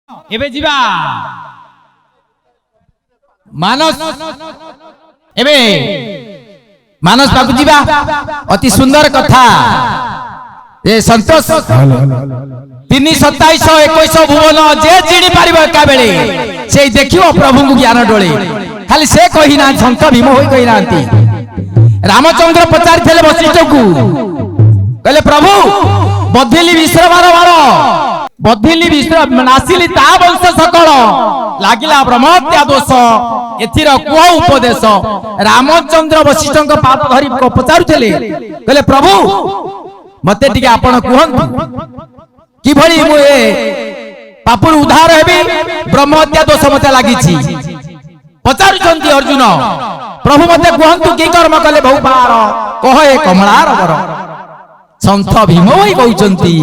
एबे जीवा मानस एबे मानस पाकु जीवा अति सुंदर कथा ए संतोष 327 21 भुवन जे जिणी पारिबो एका बेले से देखियो प्रभु को ज्ञान डोले खाली से कहि ना संत भीम होई कहि नांती रामचंद्र पचार थे वशिष्ठ को कहले प्रभु बधिली विश्रमार बार बधिली विश्राम नासिली ता वंश सकल लागिला ब्रह्मत्या दोष एथिर कुह उपदेश रामचंद्र वशिष्ठ पाद धरी पचारुले कहले प्रभु मते टिके आपण कहंतु कि भली मु ए पापुर उद्धार हेबी ब्रह्मत्या दोष मते लागिछि पचारुचंती अर्जुन प्रभु मते कहंतु कि कर्म कले बहु पार कह ए कमलार वर संत भीम होई कहउचंती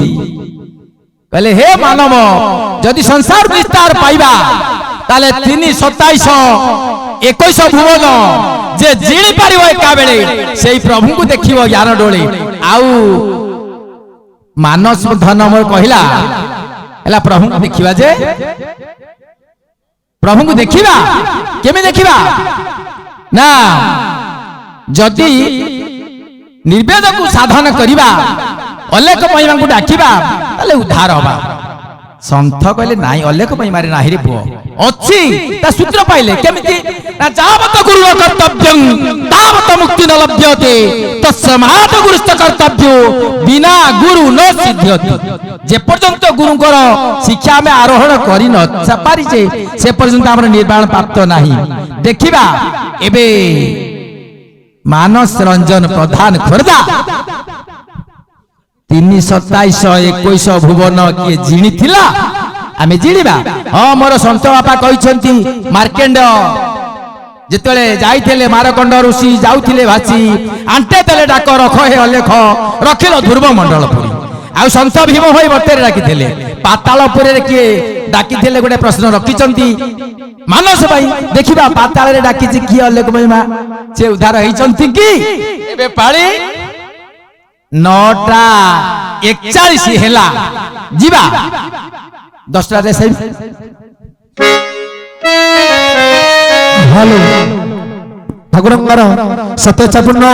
कहले हे मानव जदि संसार विस्तार पाइबा ताले 327 21 भुवन जे जिणी पारिबो एका बेले सेई प्रभु को देखिबो ज्ञान डोले आउ मानस धन मोर कहिला हला प्रभु को देखिबा जे प्रभु को देखिबा केमे देखिबा ना जदि निर्वेद को साधन करिबा अलेख महिमा को डाकिबा ताले उद्धार होबा संत कहले नाही अलेख महिमा रे नाही रे पुओ अछि ता सूत्र पाइले केमिति ना जावत गुरु कर्तव्यं तावत मुक्ति न लभ्यते तस्मात् गुरुस्त कर्तव्यो बिना गुरु न सिद्ध्यति जे पर्यंत गुरुଙ୍କର शिक्षा में आरोहण करि न पारि जे से पर्यंत हमर निर्वाण प्राप्त नाही देखिबा एबे मानस रंजन प्रधान खोरदा 327 21 भुवन किए जिणी थिला आमे जिणीबा हां मोर संत बापा कहिसंती मार्केंड जेतले जाइथिले मारकंड ऋषि जाउथिले भाची आंटे तले डाक रख हे अलेख रखिलो ध्रुव मंडलपुरी आ संत भीम होई बतेरे डाकिथिले पातालपुरी रे किए डाकिथिले गोटे प्रश्न रखिचंती मानस भाई देखिबा पाताल रे डाकिछि की अलेख महिमा से उद्धार हेचंती की एबे पाळी 9टा 41 हेला जीवा 10टा रे सही हेलो ठाकुरंगर सत्यचापूर्ण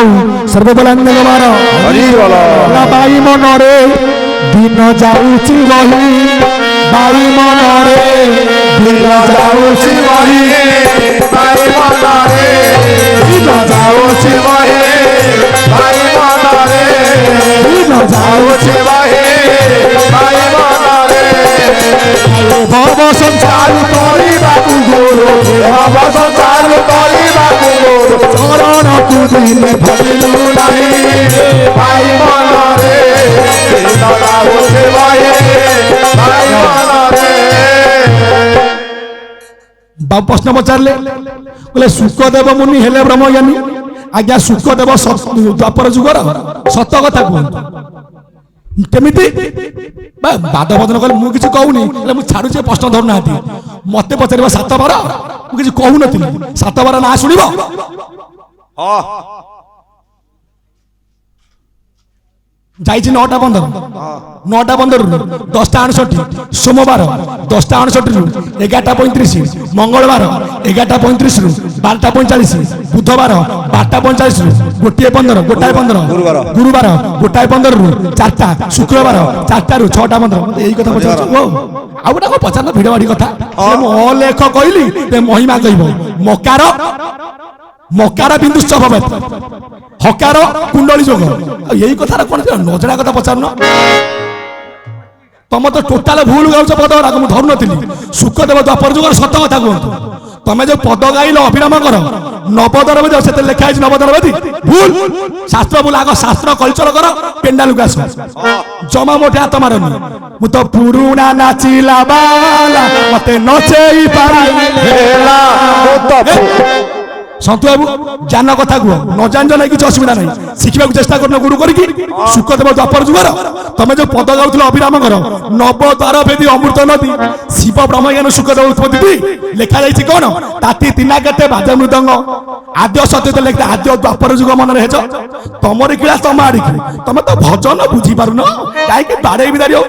सर्वबलांग मार हरि बोला बाई मनरे दिन जाउची बही बाई मनरे दिन जाउची बही बाई मनरे दिन जाउची बही बाई मनरे दिन जाउची बही बाई मनरे भव संसार करी बाबू गुरु भव संसार करी बाबू गुरु चरण को दिन भजलु नाही भाई मनरे दादा होते भाई भाई मनरे बाबू प्रश्न पचारले बोले सुखदेव मुनि हेले ब्रह्मज्ञानी आज्ञा सुखदेव द्वापर जुगर सत कथा कहू केमिति बाद बदन कले मु किछि कहूनी मु छाडु छे प्रश्न धरु नाथि मते पचारिबा 7 बार मु किछि कहू नथिली 7 बार ना सुनिबो हां जाइछि 9टा 15 9टा 15 10टा 68 सोमवार 10टा 68 11टा 35 मंगलवार 11टा 35 12टा 45 बुधवार 12टा 45 गोटिए 15 गोटाए 15 गुरुवार गोटाए 15 4टा शुक्रवार 4टा 6टा 15 एई कथा पचार ओ आ गोटा को पचार भिड बाडी कथा मु अलेख कहली ते महिमा कहबो मकार बिंदुश्च भवेत हकार कुंडली जोग यही कथा कोन नजरा कथा पचारन तुम तो टोटाल भूल गाउछ पद राग मु धरु नथिली सुखदेव द्वापर जुगर सत कथा कहंतु तमे जो पद गाइलो अभिराम कर नवदरवेदी सेते लिखा है नवदरवेदी भूल शास्त्र बोल आग शास्त्र कल्चर कर पेंडाल गास जमा मोटे हाथ मारनी मु तो पुरुना नाचिला बाला मते नचेई पारिला सन्तु बाबू जान कथा कह न जान ना किसी असुविधा नहीं शिखा चेष्टा करना गुरु करके सुखदेव द्वापर जुगर तुम जो पद गाउल अभिराम कर नवद्वार वेदी अमृत नदी शिव ब्रह्मज्ञान सुखदेव उत्पत्ति लिखा जाइए कौन ताती तीना केते बाजा मृदंग आद्य सत्य लिखते आद्य द्वापर जुग मन हेच तुमर किला तुम आड़ी तुम तो भजन बुझी पारुन कहीं बाड़े बिदारी हो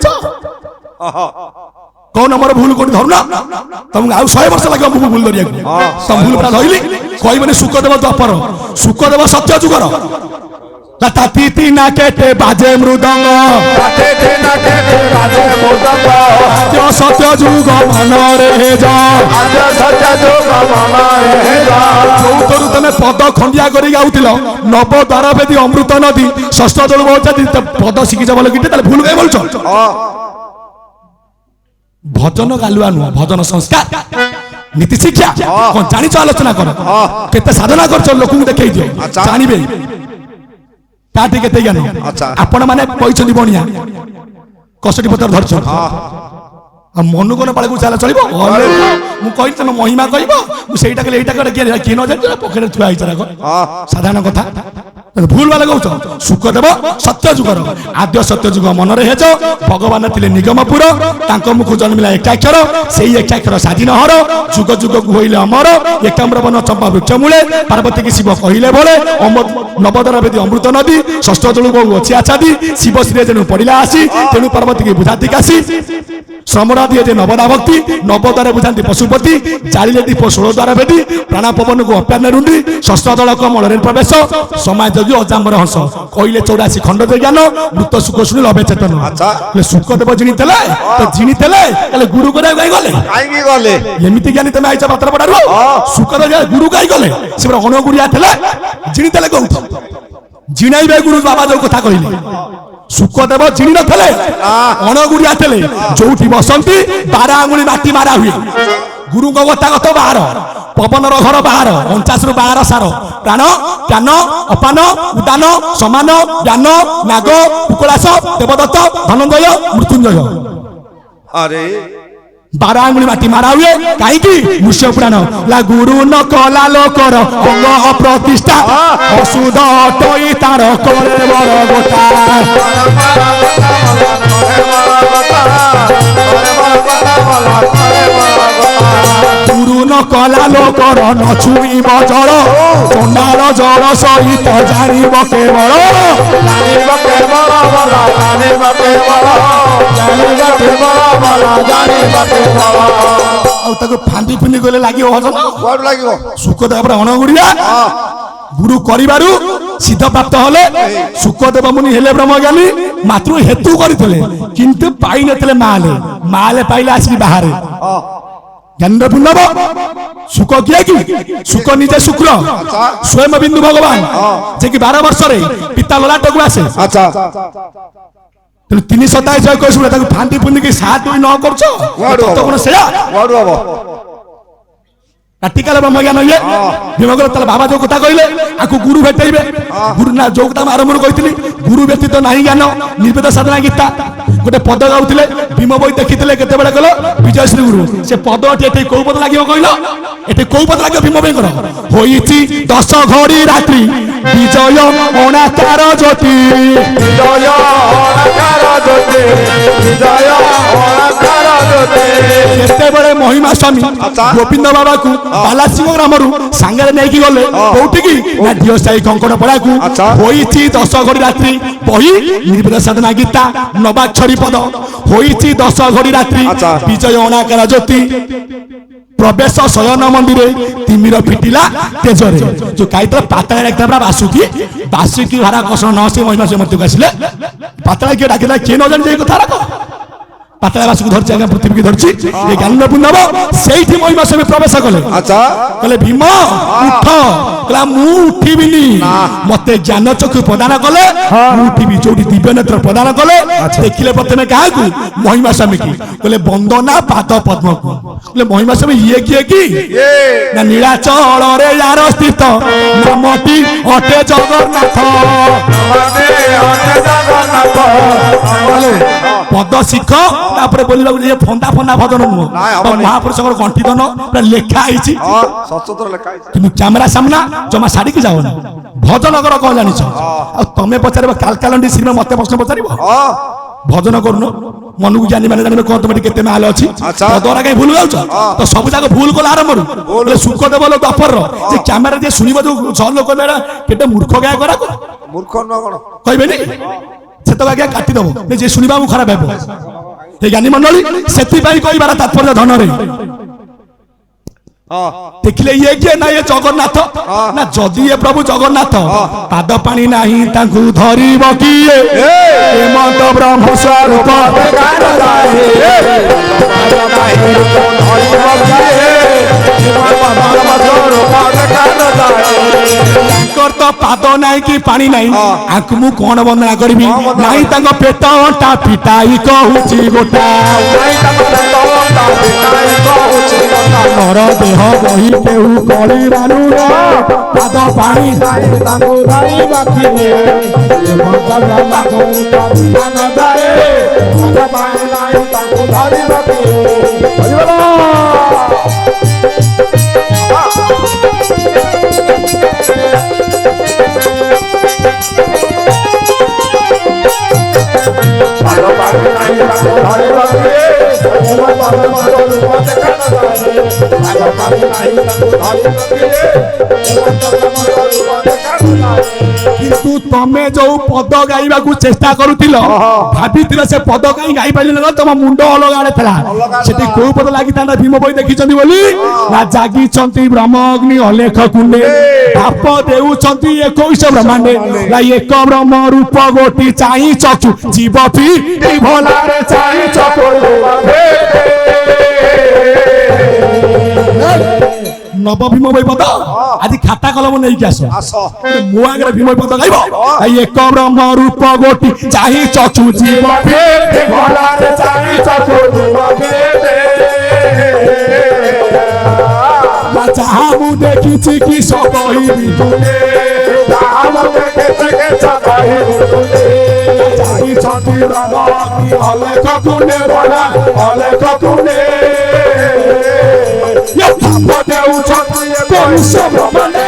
कौन मोर भूल कोठी धरुना तुमको आउ 100 वर्ष लगे मुझे भूल धरिया तुम भूल पूरा धइली कहबनी सुखदेव द्वापर सुखदेव सत्य जुगर तातीती ना केटे बाजे मृदंग आद्य सत्य जुग मन रे जा जोतरु तमे पद खंडिया करी गाउतिल नव द्वारवेदी अमृत नदी षष्ठ जल बोलछती पद शिखी जबल गिटे ताले भूल गए बोलछ भजन गालुआ नु भजन संस्कार नीति शिक्षा कोन जानि छ आलोचना कर केते साधना करछ लोक को देखै दियो जानिबे काटी केते ज्ञान आपण माने कहछनी बणिया कसटी पत्र धरछ मन कोन पाळे को चला चलिबो मु कहि तमे महिमा कहबो मु सेइटा के एटा करे के न जानि पकेट थुआ आइछरा साधारण कथा भूल वाला कहछ सुखदेव सत्य जुगर आद्य सत्य जुग मन रे हेज भगवान थिले निगमपुर तांको मुख जन्मिला एकाक्षर सेई एकाक्षर साधीन हर जुग जुग को होइले अमर एकाम्रवन चंपा वृक्ष मूले पार्वती की शिव कहिले बोले नवदर वेदी अमृत नदी षष्ठ जल को अछि आछादी शिव श्री जेनु पडिला आसी तेनु पार्वती की बुझाती कासी श्रमणा दिए जे नवदा भक्ति नवद्वारे बुझाती पशुपति जालिले दीप 16 द्वार वेदी प्राण पवन को अप्यान रुंडी षष्ठ दल कमल रे प्रवेश समाज जोगी अजाम्बर हंस कहिले 84 खंड ज्ञान मृत सुख सुनी लभे चेतन ले सुखदेव जिनितले तो जिनितले ले गुरु करे गाई गले काई गले एमिति ज्ञानी तमे आइचा पत्र पडारु सुखदेव गुरु गाई गले से अनगुड़िया थले जिनितले कहू जिनाइबे गुरु बाबा जो कथा कहिले सुखदेव चिनी नथले अणगुड़िया थे जोठी बसंती 12 आंगुली माटी मारा हुए गुरु गतागत 12 पवन घर 12 49 रु 12 सार प्राण ज्ञान अपान उदान समान ज्ञान नाग कुकलास देवदत्त धनंजय मृत्युंजय अरे 12 आंगुली माटी मारा हुए कहीं मुष्य पुराण ला गुरु न कला लोकर अंग अप्रतिष्ठा असुध टई तार करे बर गोटा गुरु न कला लोकर न छुई बजर चंडाल जल सहित जानिब केवल फांदी फुंदी गले लगे सुखदेव अणगुड़िया गुरु करिबारु सिद्ध प्राप्त हले सुखदेव मुनि हेले ब्रह्मज्ञानी मातृ हेतु करथिले किंतु पाई नथिले माले माले पाइले आसी बाहर ज्ञान पुण्यव सुख किए कि सुख निजे शुक्र स्वयं बिंदु भगवान जे कि 12 वर्ष रे पिता ललाट को आसे अच्छा 327 फांदी फुंदी की 7 न करछ तो कोन सेया टीका ब्रह्मज्ञान ये भीमगल तले बाबा जो कथा कहले आकु गुरु भेटैबे गुरु ना जो कथा आरंभ कहितली गुरु व्यतीत नाही ज्ञान निर्वेद साधना गीता गोटे पद गाउतिले भीम बई देखितिले केते बेला कलो विजय श्री गुरु से पद एठी को पद लागियो कहलो एठी को पद लागियो भीम बई कर होईची 10 घड़ी रात्रि विजय अनाकार ज्योति विजय अनाकार ज्योति विजय अनाकार ज्योति केते बेले महिमा स्वामी गोविंद बाबा को बालासिंह ग्रामरु सांगरे नै कि गले कोठी की ना दियो साई कंकण पड़ा को होईची 10 घड़ी रात्रि बही निर्वेद साधना गीता नवाक्षरी पद होईची 10 घड़ी रात्रि विजय अनाकार ज्योति प्रवेश शयन मंदिर तिमिर फिटिला तेजरे जो काइतर पाताळ एकदम बासुकी हरा कृष्ण न से महिमा से मत आसिले पाताळ के डाकिला के न जान जे कथा राख पाताळ बासुकी धरछि आगे पृथ्वी की धरछि ए ज्ञान पुण्यव सेठी महिमा से प्रवेश कले अच्छा कले भीम उठ कला मु उठिबिनी मते ज्ञान चक्षु प्रदान कले मु उठिबी जोडी दिव्य नेत्र प्रदान कले देखिले प्रथमे काहा को महिमा स्वामी की कले वंदना पाद पद्म को कले महिमा स्वामी ये किए की ना नीलाचल रे यार स्थित नामटी अटे जगन्नाथ पद शिख तापर बोलिबा ये फंदा फंदा भजन नु महापुरुष गंठी दन पूरा लेखा आइछि सचतर लेखा आइछि कि कैमरा सामना जमा साड़ी की जाओ भजन कर कोन जानि छ आ तमे पचारबा कालकालंडी सिनेमा मते प्रश्न पचारिबो भजन करनो मनु ज्ञानी माने जानिबे कोन तमे केते माल अछि तोरा कई भूल जाउछ तो सब जाक भूल कोला आरंभ बोले सुख देबलो दपर जे कैमरा जे सुनिबो जो सब लोक मेरा केते मूर्ख गाय करा मूर्ख न कोन कहबे नि से तो आगे काटी दबो जे सुनिबा खराब हेबो हे ज्ञानी मंडली सेति भाई कहबार तात्पर्य धन रे देखिले ये किए ना ये जगन्नाथ ना जदि ये प्रभु जगन्नाथ पाद पानी नाही तांकु धरिब किए हेमंत ब्रह्म स्वरूप तो पाद नाई कि पानी नाई आंकु मु कौन वंदना करबी नाही तांको पेट अंटा पिटाई कहूची गोटा नर देह बही केहू कली रानू पाद पानी नाई तांको धरी बाकी किंतु तमे जो पद गाइबा को चेष्टा करूतिल भाबितिल से पद कहीं गाई पाइल न तम मुंड अलग आड़े थला सेठी को पद लागि तांडा भीम बई देखिचंती बोली ना जागी चंती ब्रह्मअग्नि अलेख कुंडे बाप देउ चंती 21 ब्रह्मांडे ला एक ब्रह्म रूप गोटी चाहि चक्षु जीव पी भोलारे चाहि चक्षु नव भीम बई पद आज खाता कलम नहीं कि आस मो आगे भीम पद गाइब एक ब्रह्म रूप गोटी चाहि चक्षु जीव भोलारे चाहि चक्षु चाहा मु देखिछि कि सब कहिबी तुले चाहा मु देखिछि कि सब कहिबी तुले चाहि छति रंग अलेख कुने बड़ा अलेख कुने ये पाप देउ छति कोन सब माने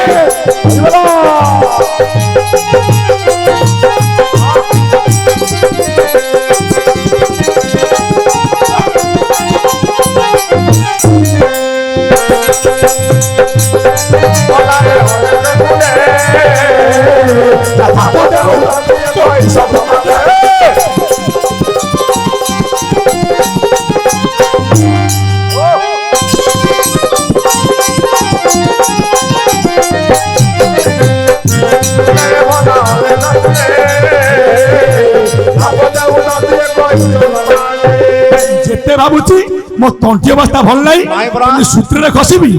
जेते भाबुची मो तंटी अवस्था भल नाही सूत्र रे खसिबी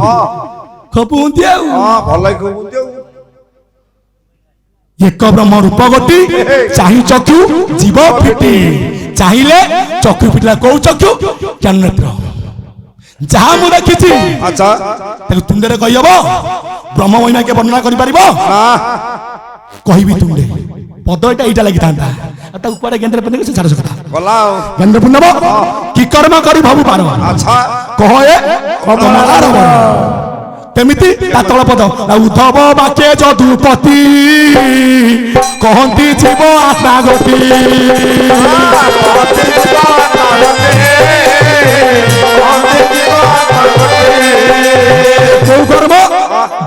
खपुंती भल खपुंती एक ब्रह्म रूप गोटी चाहि चक्षु जीव फिटी चाहिले चक्षु फिटला को चक्षु ज्ञान नेत्र जहा मु देखिछि अच्छा तेल तुंडे कहि हबो ब्रह्म महिमा के वर्णना करि परिबो कहिबी तुंडे पद एटा लागि थांता अता ऊपर केंद्र पने से 400 कथा बोला केंद्र पुनब की कर्म करि भाबु पारो अच्छा कह ए कमलार केमिति तातळ पद उद्धव बाके जदुपति कहंती जीव आत्मा गति जो कर्म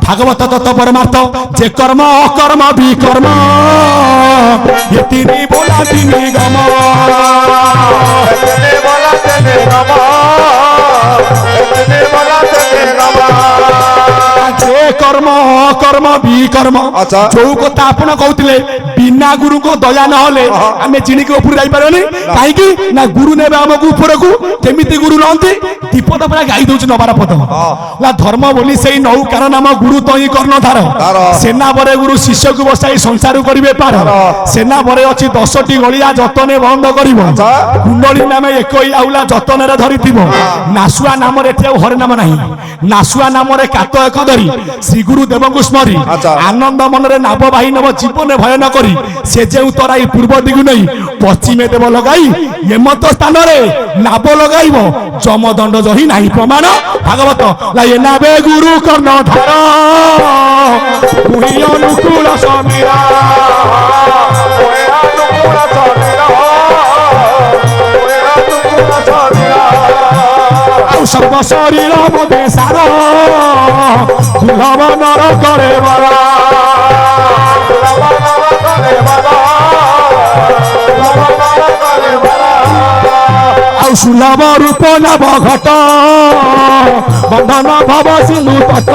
भागवत तत्व परमार्थ जे कर्म अकर्म विकर्म ये तीनी बोला तीनी गम जे कर्म अकर्म विकर्म जो कथा आपण कहउतिले बिना गुरु को दया न होले आमे चिनी के ऊपर जाई परनी काहे कि ना गुरु नेबे हमकु ऊपर को केमिति गुरु नहंती दीपद परा गाई दोछ नबार पद ला धर्म बोली सेई नौ कार नाम गुरु तई कर्ण धार सेना बरे गुरु शिष्य को बसाई संसार करिवे पार सेना बरे अछि 10टी गलिया जतने बंद करिवो कुंडली नामे एकई आउला जतने रे धरिथिबो नासुआ नाम रे एठी हरे नाम नाही नासुआ नाम रे कात एक धरी श्री गुरु देव को स्मरी आनंद मन रे नाभ बाही नव जीवन भय न करी से जे तराई पूर्व दिगु नहीं पश्चिमे देव लगाई हेमंत स्थान रे नाभ लगाइबो जमदंड जही नाही प्रमाण भागवत ला ये नाबे गुरु कर्ण धार मुहि अनुकूल समीरा ओए अनुकूल समीरा ओए अनुकूल समीरा आउ सर्व शरीर मधे सार दुर्लभ नर करे बरा दुर्लभ नर करे बरा दुर्लभ नर करे बरा ଆଉ ସୁଲଭ ରୂପ ନବ ଘଟ ବନ୍ଧନ ଭବ ସିନ୍ଧୁ ତଟ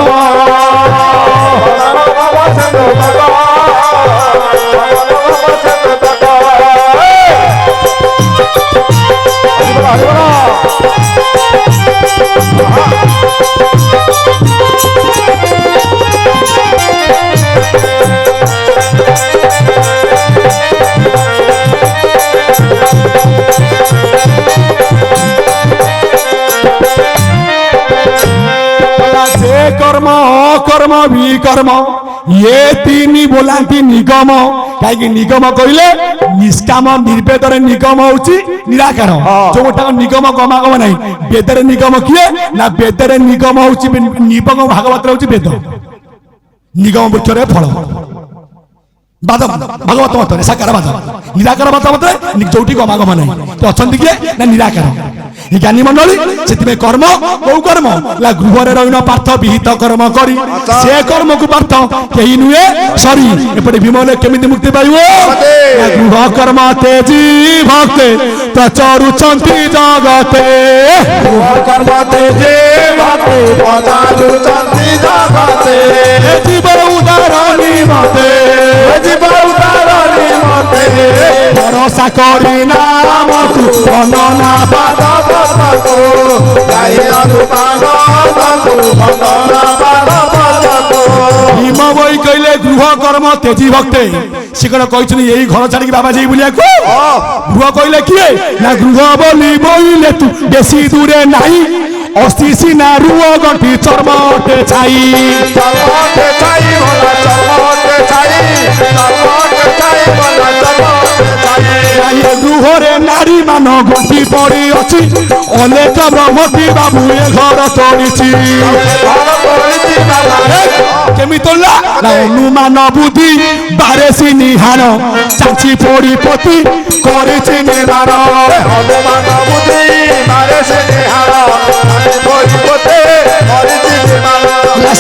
कर्म अकर्म विकर्म ये तीन बोलांती निगम कहीं निगम कहले निष्काम निर्वेदर निगम होची निराकार जो गोटा निगम गमागम नहीं वेदर निगम किए ना वेदर निगम होची निगम भागवत होची वेद निगम वृक्ष फल बाद भागवत मत साकार बाद निराकार बाद मत जोटी गमागम नहीं तो अच्छा किए ना निराकार ज्ञानी मंडली से कर्म कौ कर्म ला गृह रहीन पार्थ विहित कर्म करी से कर्म को पार्थ कहीं नुहे सरी एपटे विमल केमिति मुक्ति पाइब गृह कर्म तेजी भक्ते प्रचरुचंती जगते गृह कर्म तेजी भक्ते प्रचरुचंती जगते जीव उदाहरणी मते जीव उदाहरणी मते भरोसा करी नाम तू अनना पाद भीम बई कहले गृह कर्म तेजी भक्ते से कौन कहते यही घर छाड़ी बाबा जी बुलिया गृह कहले किए ना गृह बोली बोले तू बेसी दूरे नहीं अस्थि सीना रुआ गंठी चर्मटे छाई गृहरे नारी मान गंठी पड़ी अच्छी अनेक ब्रह्मती बाबू ए घर तोड़ी केमी तोला अनुमान बुद्धि बारेसी निहार चाची पड़ी पति करिछि निवार अनुमान बुद्धि बारेसी निहार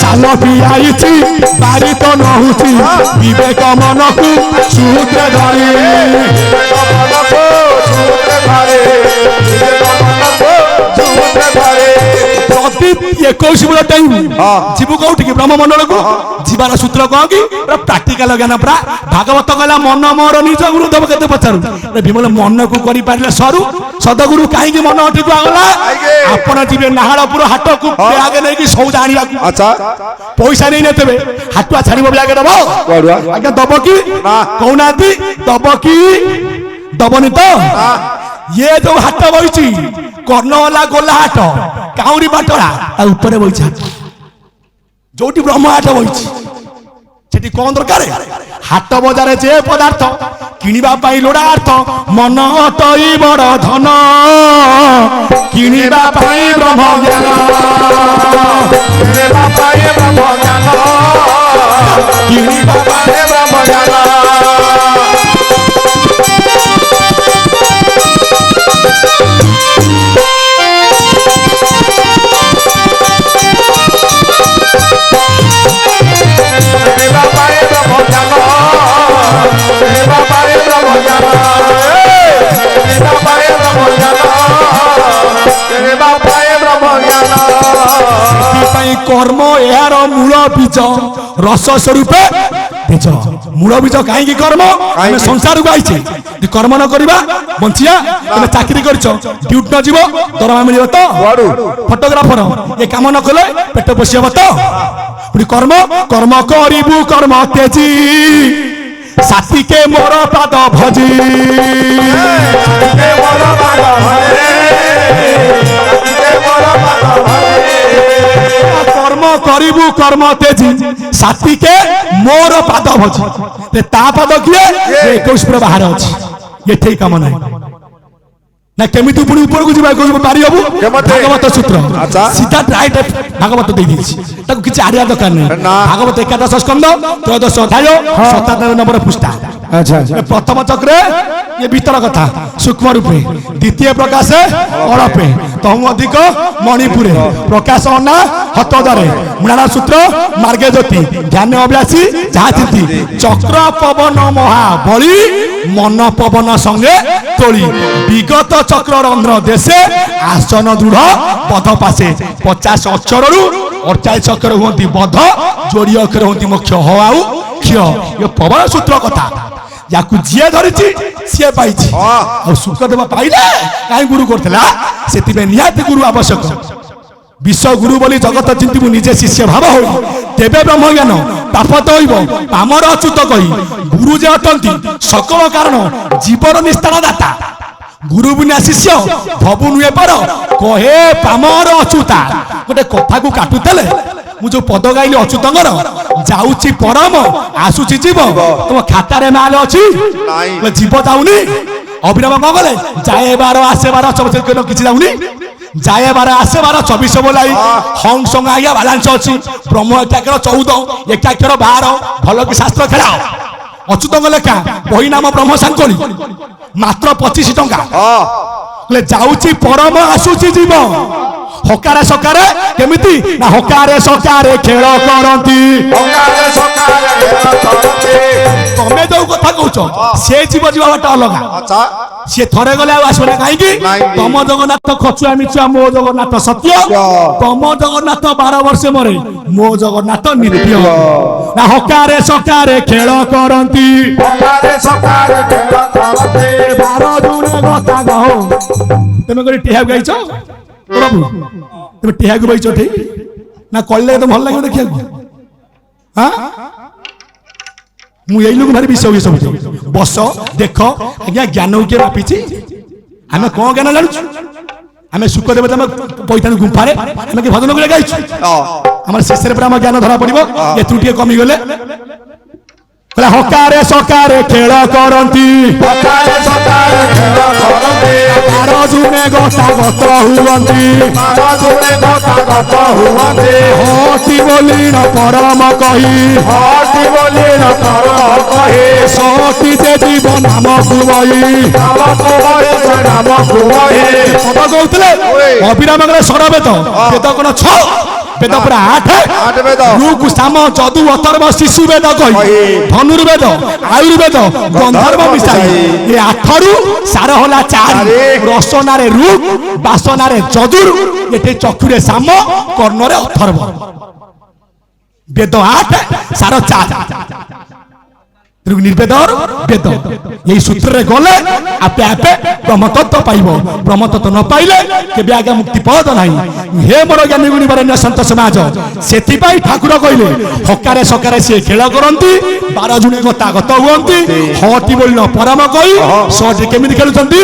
साल पियाई बारी तो नहुची विवेक मन को सूत्र धरी प्रति 21 टाइम जीव कौटी ब्रह्म मंडल को जीवार सूत्र कह कि प्राक्टिकल ज्ञान पूरा भागवत कहला मन मोर निज गुरु देव केते पचारू विमल मन को करि पारिले सरू सदगुरु कहीं मन अटी गला आपण जीवे नाहाड़पुर हाट को ब्याग नहीं कि सौदा आनिया अच्छा पैसा नहीं नेते हाटुआ छाड़ब ब्याग दब आज्ञा दब कि कहना दब कि दबनी तो ये जो हाट बही कर्णवाला गोला हाट काउरी बाटला ऊपर बही जो ब्रह्म हाट बही सेठी कौन दरकार हाट बजार जे पदार्थ किनिबा पाई लोड़ा अर्थ मन अटई बड़ धन किनिबा पाई ब्रह्म ज्ञान किनिबा पाई ब्रह्म ज्ञान किनिबा पाई ब्रह्म ज्ञान कर्म यार मूल बीज रस स्वरूप बीज मूल बीज कहीं कर्म संसार को आई कर्म न करवा बंचिया तुम चाकरी कर ड्यूटी न जीव दरमा मिल तो फोटोग्राफर ये कम न कले पेट पोषब तो कर्म कर्म करू कर्म तेजी साथी के मोर पाद भजी कर्म करू कर्म तेजी साथी के मोर पाद भजी ता पाद किए 21 बाहर अच्छी ये ठीक काम ना ना केमिति पुणी ऊपर को जीवा पारी हबु भागवत सूत्र सीधा डायरेक्ट भागवत दे दिछि ताको किछि आरिया दरकार नै भागवत एकादश स्कंद 13 अध्याय 97 नंबर पृष्ठा अच्छा प्रथम चक्र ये भीतर कथा सूक्ष्म रूपे द्वितीय प्रकाश अड़पे तहु अधिक मणिपुरे प्रकाश अन्ना हतदारे मृणाल सूत्र मार्गे ज्योति ध्यान अभ्यासी जहा चिंती चक्र पवन महाबली मन पवन संगे तोली विगत चक्र रंध्र देशे आसन दृढ़ पथ पासे 50 अक्षर 48 अक्षर हुंती बध जोड़ी अक्षर हुंती मुख्य ह आउ क्ष ये पवन सूत्र कथा याकू जिए धरिछि से पाइछि आ सुखदेव पाइले काई गुरु करथला सेति में निहाती गुरु आवश्यक विश्व गुरु बोली जगत चिंतिबु निजे शिष्य भाव होई तेबे ब्रह्म ज्ञान तापत होइबो पामर अच्युत कहि गुरु जे अटंती सकल कारण जीवन निस्तार दाता गुरु बिना शिष्य भबु नुए पर कहे पामर अच्युता गोटे कथा को काटुतले मु जो पद गाइली अच्युतंगर जाउची परम आसुची जीव तुम खाता रे माल अछि नाही जीव जाउनी अभिनव कौन गले जाए बार आसे बार 24 किछि जाउनी जाए बार आसे बार 24 बोलाई हंग संग आया बैलेंस अछि ब्रह्म एकाकर 14 एकाकर 12 भलो कि शास्त्र खेला अच्युतंग लेखा बही नाम ब्रह्म सांकोली मात्र 25 टंका ले जाउची परम आसुची जीव हकारे सकारे केमिति ना हकारे सकारे खेल करंती हकारे सकारे खेल करंती तमे जो कथा कहउछो से जीव जीव बाटा अलगा अच्छा से थरे गले आसबे काई कि तम जगन्नाथ खचुआ मिचुआ मो जगन्नाथ सत्य तम जगन्नाथ 12 वर्ष मरे मो जगन्नाथ नित्य ना हकारे सकारे खेल करंती हकारे सकारे खेल करंती 12 जुने गता गहो तमे कोइ टिहा गाइछो प्रभु तुम टिहा को बैठो ठीक ना कल्ले तो भल लगे देखिया हां मु एइलु भारी विषय सब बस देख आज्ञा ज्ञान के मापिछि हमें कोन ज्ञान जानछु हमें सुखदेव तमे पैठान गुंफारे हमें के भजन करे गाइछु हमर शिष्यर पर हम ज्ञान धरा पड़िबो ए त्रुटि कमी गेले कहला हकारे सकारे खेल करंती हकारे सकारे खेल करंती 12 जुने गता गत हुवंती 12 जुने गता गत हुवंती हति बोली न परम कहि हति बोली न परम कहि सती जे जीव नाम कुवई नाम कुवई से नाम कुवई पद कहउतले अभिराम गले सरवेद वेद कोन 6 वेद पूरा 8 वेद ऋग साम जदु अथर्व शिशु वेद कहि धनुर्वेद आयुर्वेद गंधर्व मिसाई ए 8 रु सार होला 4 रसना रे ऋग वासना रे जदुर एटे चक्षुरे साम कर्ण रे अथर्व वेद 8 सार 4 निर्वेद वेद यही सूत्र रे गले आपे आपे ब्रह्मतत्व पाइबो ब्रह्मतत्व न पाइले केबे आगे मुक्ति पद नाही हे मोर ज्ञानी गुणी बरण्य संत समाज सेति पाई ठाकुर कइले हकारे सकारे से खेल करंती 12 जुने गता गत हुवंती हटी बोल न परम कहि सटी केमिति खेलुचंती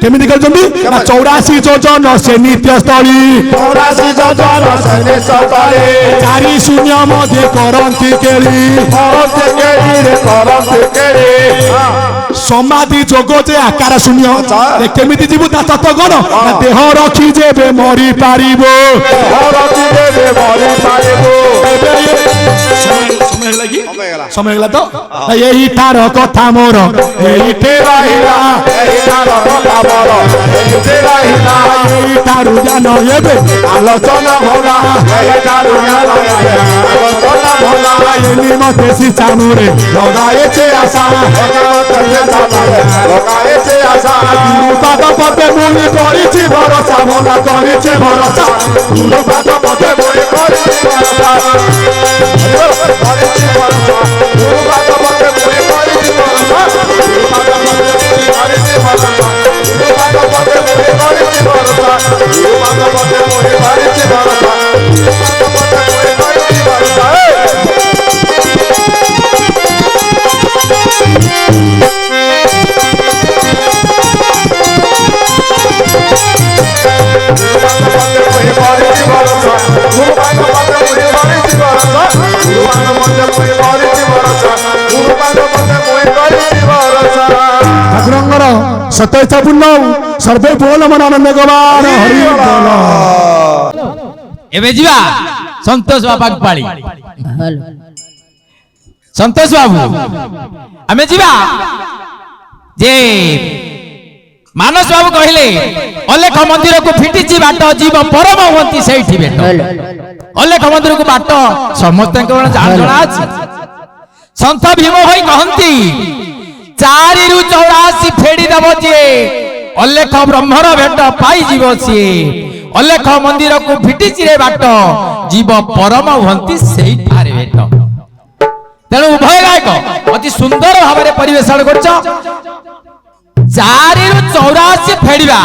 केमिति खेलुचंती ना 84 जोजन से नित्य स्थली 84 जोजन से नित्य स्थली 4 शून्य मध्ये करंती केली करंती केली रे करंती केली समाधि जोग जे आकार शून्य केमिति जीवु ता तत्व गण ना देह रखी जेबे मरि पारिबो देह रखी जेबे मरि पारिबो समय गला तो यही तार कथा मोर यही तेरा हिला यही तार कथा मोर यही तेरा हिला यही तारु ज्ञान एबे आलोचना होला यही तारु ज्ञान एबे आलोचना होला एनी मते शिक्षा मोरे लगाए छे आशा लगाए छे आशा गुरु पाद पते मुनि करिछि भरोसा मना करिछि भरोसा गुरु पाद पते मुनि करिछि भरोसा करिछि भरोसा गुरु पाद पते मुनि करिछि भरोसा गुरु पाद पते मुनि करिछि भरोसा गुरु पाद पते मुनि करिछि भरोसा गुरु पाद पते मुनि करिछि भरोसा गुरु पाद पते मुनि करिछि भरोसा ठाकुरंगर सतैसा पूर्ण सर्वे बोल मन आनंद गवार हरि बोल एबे जीवा संतोष बाबा पाली संतोष बाबू आमे जीवा जे मानस बाबू कहले अलेख मंदिर को फिटिची बाट जीव परम होंती सेठी बेट अलेख मंदिर को बाट समस्त जान जଣା अछि संत भीम होई कहंती 4 ରୁ 84 ଫେଡି ଦବ ଯିଏ ଅଲେଖ ବ୍ରହ୍ମର ଭେଟ ପାଇଯିବ ସିଏ ଅଲେଖ ମନ୍ଦିରକୁ ଫିଟିଚିରେ ବାଟ ଯିବ ପରମ ହୁଅନ୍ତି ସେଇଠାରେ ଭେଟ। ତେଣୁ ଉଭୟ ଗାୟକ ଅତି ସୁନ୍ଦର ଭାବରେ ପରିବେଷଣ କରୁଛ। 4 ରୁ 84 ଫେଡିବା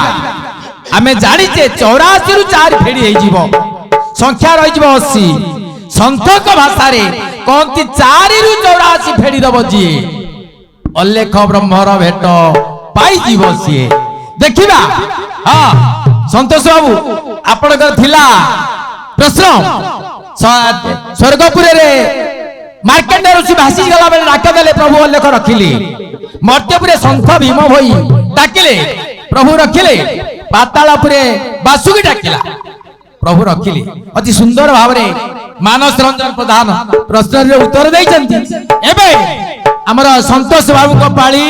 ଆମେ ଜାଣିଛେ 84 ରୁ 4 ଫେଡି ହେଇଯିବ ସଂଖ୍ୟା ରହିଯିବ 80। ସନ୍ଥଙ୍କ ଭାଷାରେ କହନ୍ତି 4 ରୁ 84 ଫେଡି ଦବ ଯିଏ ଅଲେଖ ବ୍ରହ୍ମର ଭେଟ ପାଇଯିବ ସିଏ। ଦେଖିବା ହଁ ସନ୍ତୋଷ ବାବୁ ଆପଣଙ୍କର ଥିଲା ପ୍ରଶ୍ନ ସ୍ୱର୍ଗପୁରରେ ମାର୍କେଟ ଋଷି ଭାସି ଗଲା ବେଳେ ଡାକ ଦେଲେ ପ୍ରଭୁ ଅଲେଖ ରଖିଲେ ମର୍ତ୍ତ୍ୟପୁରେ ସନ୍ଥ ଭୀମ ଭୋଇ ଡାକିଲେ ପ୍ରଭୁ ରଖିଲେ ପାତାଳପୁରେ ବାସୁକି ଡାକିଲା ପ୍ରଭୁ ରଖିଲେ। ଅତି ସୁନ୍ଦର ଭାବରେ ମାନସ ରଞ୍ଜନ ପ୍ରଧାନ ପ୍ରଶ୍ନରେ ଉତ୍ତର ଦେଇଛନ୍ତି। ଏବେ ଆମର ସନ୍ତୋଷ ବାବୁଙ୍କ ପାଳି।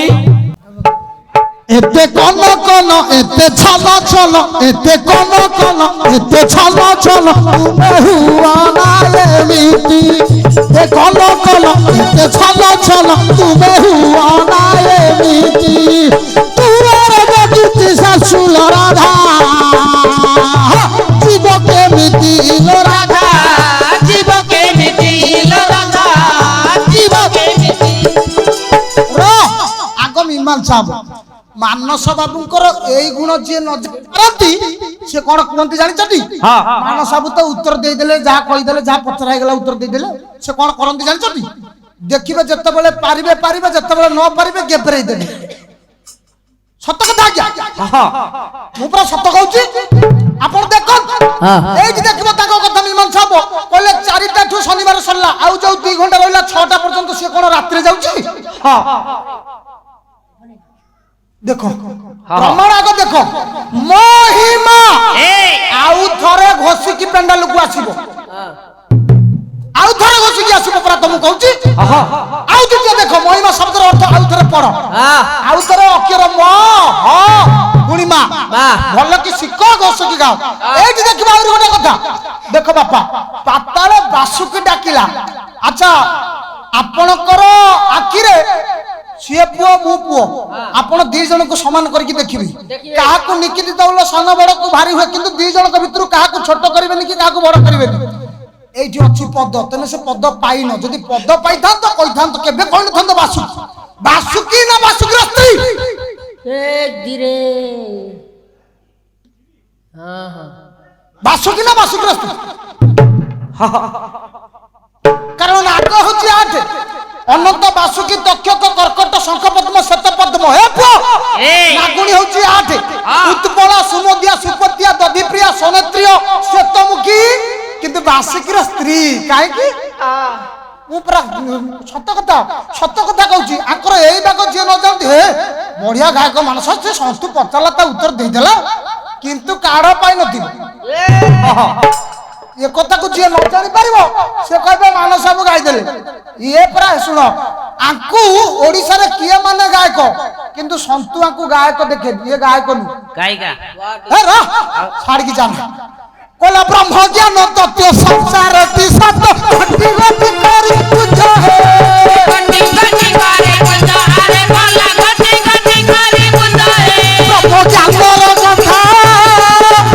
एते कन कन एते छल छल एते कन कन एते छल छल तुमे हुआ ना एमिति ए कन कन एते छल छल तुमे हुआ ना एमिति तुमर गति सासुल राधा जीव केमिति लो राधा जीव केमिति लो राधा जीव केमिति रो आगो मिमाल साहब मानस बाबूंकर एई गुण जे न जानती से कोन कहंती जानिचटी। हां मानस बाबू तो उत्तर दे देले जा कहि देले जा पचरा गेला उत्तर दे देले से कोन करंती जानिचटी। देखिबे जत्ते बेले पारिबे पारिबे जत्ते बेले न पारिबे गेबरेई देबे सत्य कथा क्या। हां मु पूरा सत्य कहूची आपण देखो एई देखिबो ताको कथा मीमान साहब कहले 4टा ठु शनिवार सरला आउ जो 2 घंटा रहला 6टा पर्यंत से कोन रात्रि जाउची। हां देखो प्रमाण आगो देखो महिमा आउ थरे घोसी की पेंडाल को आसीबो आउ थरे घोसी की आसीबो परा तुम कहूची। आउ जे देखो महिमा शब्द अर्थ आउ थरे पढ़ो आउ थरे अक्षर म ह गुणिमा भल की सिको घोसी की गाओ एठी देखिबा और गोटे कथा देखो बापा पाताल बासुकी डाकिला। अच्छा आपणकर आखिरे सीए पुओ मु पुओ आपण 2 जन को समान करके देखिबे काहा को निकिति दौल सान बड़ को भारी हुए किंतु 2 जन के भितर काहा को छोट करबेनी कि काहा को बड़ करबेनी एठी अछि पद तने से पद पाइन जदी पद पाइथान तो कहिथान तो केबे कहन थन तो बासुकी ना बासुकी स्त्री ए धीरे हां हां बासुकी ना बासुकी स्त्री कारण आग होछि 8 अनंत बासुकी दक्षक कर्कट शंख पद्म शत पद्म हे पो नागुणी होची 8 उत्पला सुमोदिया सुपतिया दधिप्रिया सोनेत्रिय श्वेतमुखी किंतु बासुकीर स्त्री काहे की मु पूरा सत कथा कहूची आकर एई बाको जे न जानती हे बढ़िया गायक मानस से संतु पचाला ता उत्तर दे देला किंतु काढ पाई नथि ये कथा को जे न जानि परिबो से कहबे मानस सब गाई देले ये पूरा सुन आंकु ओडिसा रे किए माने गायक किंतु संतु आंकु गायक देखे ये गायक नु गायिका हे रा छाड़ की जान कोला ब्रह्म ज्ञान तत्व संसार ती सत घटी घटी करी बुझो हे घटी घटी करे बुझो अरे भला घटी घटी करे बुझो हे ब्रह्म ज्ञान रो कथा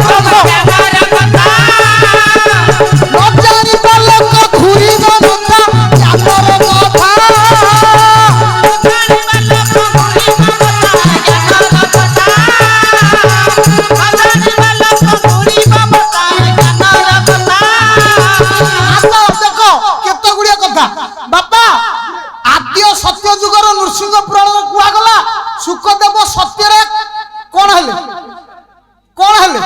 ब्रह्म ज्ञान रो कथा नजारी पलक खुरी नो कथा ज्ञान रो कथा नजारी पलक खुरी नो कथा ज्ञान रो कथा नजारी पलक खुरी नो कथा ज्ञान रो कथा आतो देखो केते गुडिया कथा बापा आद्य सत्य जुगर नृसिंह पुराण कुआ गला सुखदेव सत्य रे कोन हेले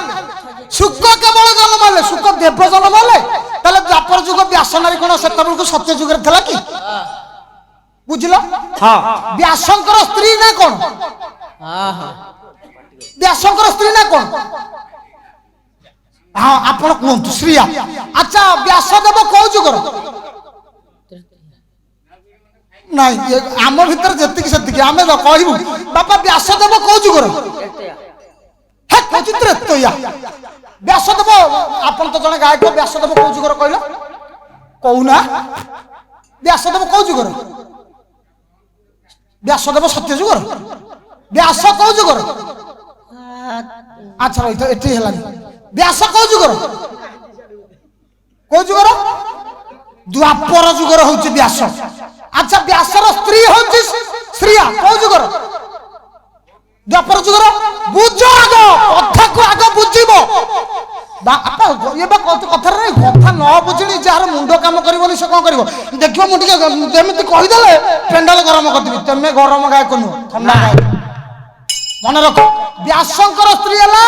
सुख केवल जन्म हेले सुख देव जन्म हेले तले द्वापर जुग व्यासनारी कोन सेतबल को सत्य जुग रे थला की बुझलो। हां व्यासंकर स्त्री ना कोन हां हां व्यासंकर स्त्री ना कोन हां आपण कोन श्रीया। अच्छा व्यासदेव को जुगर नहीं आम भीतर जति सेति आमे कहबू बापा व्यासदेव को जुगर हे चित्र तो या व्यासदेव आपण तो जने गायक व्यासदेव को जुगर कहलो कहूना व्यासदेव को जुगर ବ୍ୟାସଦେବ ସତ୍ୟ ଯୁଗର ବ୍ୟାସ କୋଉ ଯୁଗର ଆଚ୍ଛା ଏଠି ହେଲାନି ବ୍ୟାସ କୋଉ ଯୁଗର ଦ୍ୱାପର ଯୁଗର ହଉଛି ବ୍ୟାସ ଆଚ୍ଛା ବ୍ୟାସର ସ୍ତ୍ରୀ ହଉଛି ଶ୍ରୀୟା କୋଉ ଯୁଗର ଦ୍ୱାପର ଯୁଗର ବୁଝ ଆଗ କଥାକୁ ଆଗ ବୁଝିବ କଥାରେ ନାଇଁ କଥା ନ ବୁଝିଣି ଯାହାର ମୁଣ୍ଡ କାମ କରିବନି ସେ କଣ କରିବ ଦେଖିବ ମୁଁ ଟିକେ ଯେମିତି କହିଦେଲେ ପେଣ୍ଡାଲ ଗରମ କରିଦେବି ତମେ ଗରମ ଗାୟକ ନୁହଁ ଥଣ୍ଡା ଗାୟକ ମନେ ରଖ ବ୍ୟାସଙ୍କର ସ୍ତ୍ରୀ ହେଲା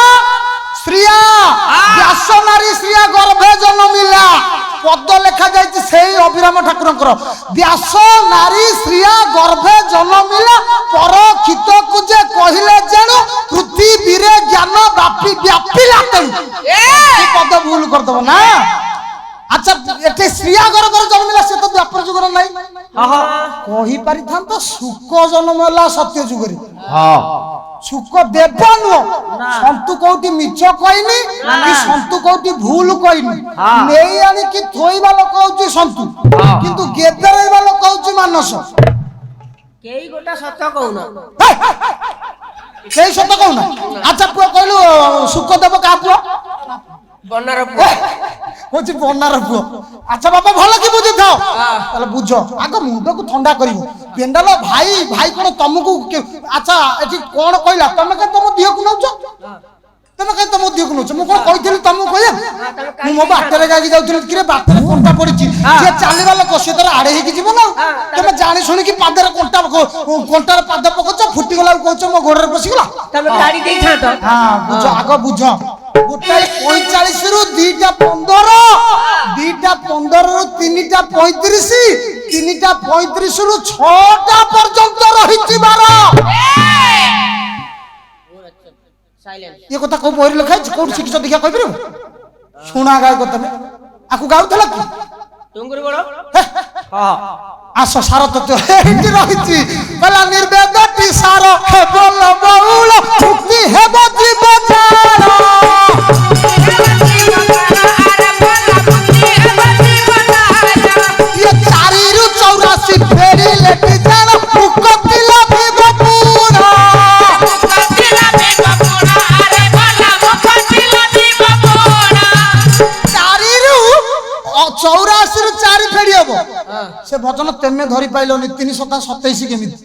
ଶ୍ରୀୟା ବ୍ୟାସ ନାରୀ ଶ୍ରୀୟା ଗର୍ଭେ ଜନ୍ମିଲା ପଦ ଲେଖା ଯାଇଛି ସେଇ ଅଭିରାମ ଠାକୁରଙ୍କର ବ୍ୟାସ ନାରୀ ଶ୍ରୀୟା ଗର୍ଭେ ଜନ୍ମିଲା ପରକ୍ଷିତକୁ ଯେ କହିଲେ ଜାଣୁ ପୃଥିବୀରେ ଜ୍ଞାନ ବ୍ୟାପିଲା ତେଣୁ ପଦ ଭୁଲ କରିଦବ ନା আচ্ছা এতে শ্রিয়া গর্ভরে জন্মিলা সে তো দ্বাপর যুগর নাই কহি পারিথান্ত শুক জন্মলা সত্য যুগরে শুক দেব নুহ সন্তু কোটি মিছ কইনি কি সন্তু কোটি ভুল কইনি নেই আনি কি থইবা লোক হচ্ছে সন্তু কিন্তু গেদরাইবা লোক হচ্ছে মানস কেই গোটা সত্য কউনা সেই সত্য কউনা আচ্ছা পুয়া কইলু শুক দেব কা পুয়া বন্নার পুয়া হচ্ছে বন্যার পুয় আচ্ছা বাবা ভালো কি বুঝি থাও তাহলে বুঝ আগে মুন্ডকু ঠান্ডা করিব পেন্ডাল ভাই ভাই কোন তমকু আচ্ছা এটি কোন কইলা তুমি কে তম দিহকু নউছ তুমি কে তম দিহকু নউছ মু কোন কইଥିଲି তমকু কইয়া মু মো বাটরে গাগি যাউଥିଲି কিরে বাটরে কোনটা পড়িছি যে চালিবা লোক সে তার আড়ে হেকি জীব না তুমি জানি শুনি কি পাদরে কোনটার পাদ পকছ ফুটি গলা কইছ মো গোড়রে পসি গলা তুমি গাড়ি দেই থাতো হ্যাঁ বুঝ আগে বুঝ গোটাই 45 রু 2টা 15 2টা 15 রু 3টা 35 3টা 35 রু 6টা পর্যন্ত রহিছি 12 সাইলেন্ট ये কথা কো বইরে লেখা আছে কোন শিখিছ দেখা কই পারিব শুনা গায় কথা মে আকু গাউতলা কি টুঙ্গুরি বড় আস সার তো এইটি রহিছি বলা নির্বেদটি সার বল বহুল মুক্তি হেব জীবচার ये 4 रु 84 फेरी लेटी जान मुक्ति लाभिब पूरा मुक्ति लाभिब पूरा अरे भला मुक्ति लाभिब पूरा 4 रु 84 रु 4 फेरी हबो से भजन तेमे धरि पाइलोनी 327 केमिति